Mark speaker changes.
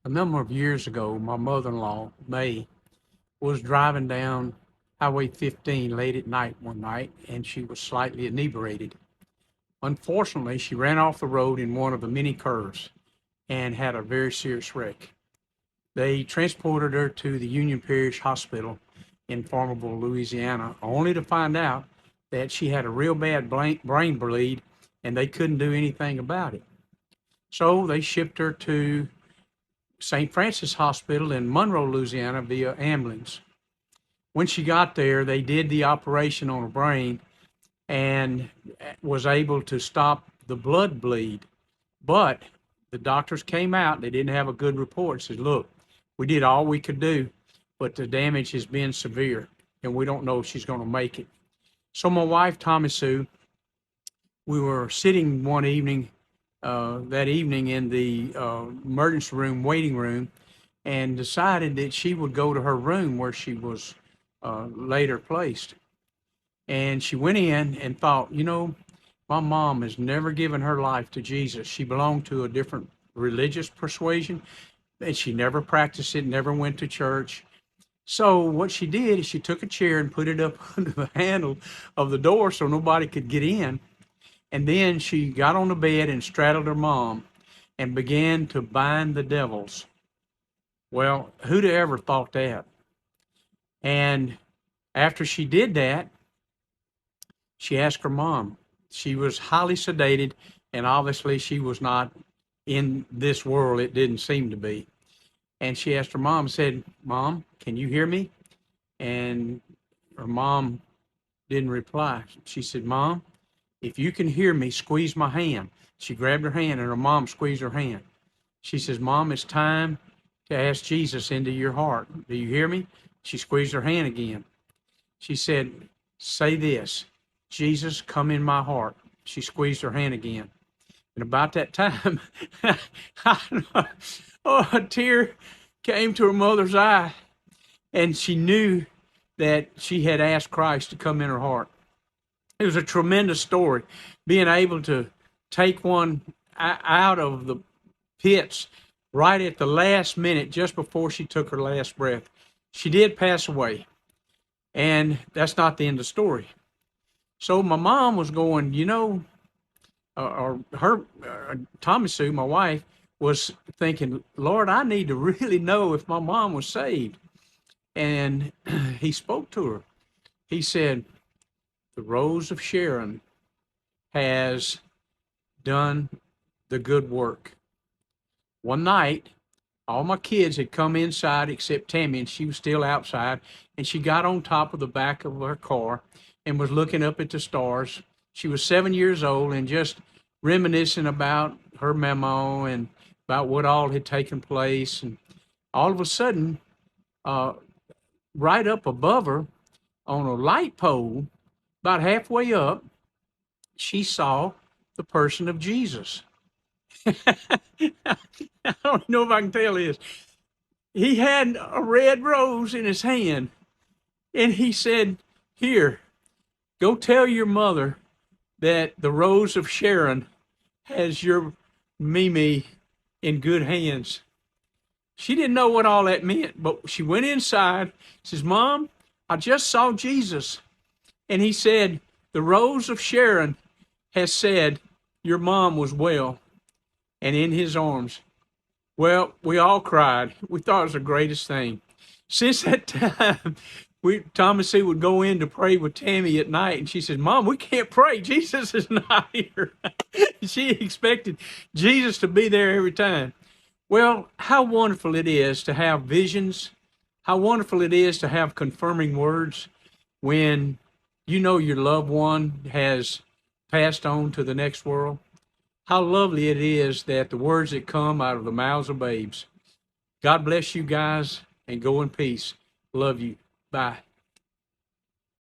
Speaker 1: A number of years ago, my mother-in-law, May, was driving down Highway 15 late at night one night, and she was slightly inebriated. Unfortunately, she ran off the road in one of the many curves and had a very serious wreck. They transported her to the Union Parish Hospital in Farmerville, Louisiana, only to find out that she had a real bad brain bleed and they couldn't do anything about it. So they shipped her to St. Francis Hospital in Monroe, Louisiana via ambulance. When she got there, they did the operation on her brain and was able to stop the blood bleed. But the doctors came out, they didn't have a good report, said, look, we did all we could do, but the damage has been severe and we don't know if she's going to make it. So my wife, Tommy Sue, we were sitting one evening, that evening in the emergency room, waiting room, and decided that she would go to her room where she was later placed. And she went in and thought, my mom has never given her life to Jesus. She belonged to a different religious persuasion, and she never practiced it, never went to church. So what she did is she took a chair and put it up under the handle of the door so nobody could get in. And then she got on the bed and straddled her mom and began to bind the devils. Well, who'd have ever thought that? And after she did that, she asked her mom. She was highly sedated, and obviously she was not in this world. It didn't seem to be. And she asked her mom, said, Mom, can you hear me? And her mom didn't reply. She said, Mom, if you can hear me, squeeze my hand. She grabbed her hand, and her mom squeezed her hand. She says, Mom, it's time to ask Jesus into your heart. Do you hear me? She squeezed her hand again. She said, say this, Jesus, come in my heart. She squeezed her hand again. And about that time, a tear came to her mother's eye, and she knew that she had asked Christ to come in her heart. It was a tremendous story, being able to take one out of the pits right at the last minute, just before she took her last breath. She did pass away, and that's not the end of the story. So my mom was going, Tommy Sue, my wife, was thinking, Lord, I need to really know if my mom was saved. And he spoke to her. He said, the Rose of Sharon has done the good work. One night, all my kids had come inside except Tammy, and she was still outside, and she got on top of the back of her car and was looking up at the stars. She was 7 years old and just reminiscing about her memo and about what all had taken place. And all of a sudden, right up above her on a light pole, about halfway up, she saw the person of Jesus. I don't know if I can tell this. He had a red rose in his hand, and he said, here, go tell your mother that the Rose of Sharon has your Mimi in good hands. She didn't know what all that meant, but she went inside, says, Mom, I just saw Jesus. And he said, the Rose of Sharon has said your mom was well and in his arms. Well, we all cried. We thought it was the greatest thing. Since that time, Thomas C. would go in to pray with Tammy at night, and she said, Mom, we can't pray. Jesus is not here. She expected Jesus to be there every time. Well, how wonderful it is to have visions. How wonderful it is to have confirming words when you know your loved one has passed on to the next world. How lovely it is that the words that come out of the mouths of babes. God bless you guys, and go in peace. Love you. Bye.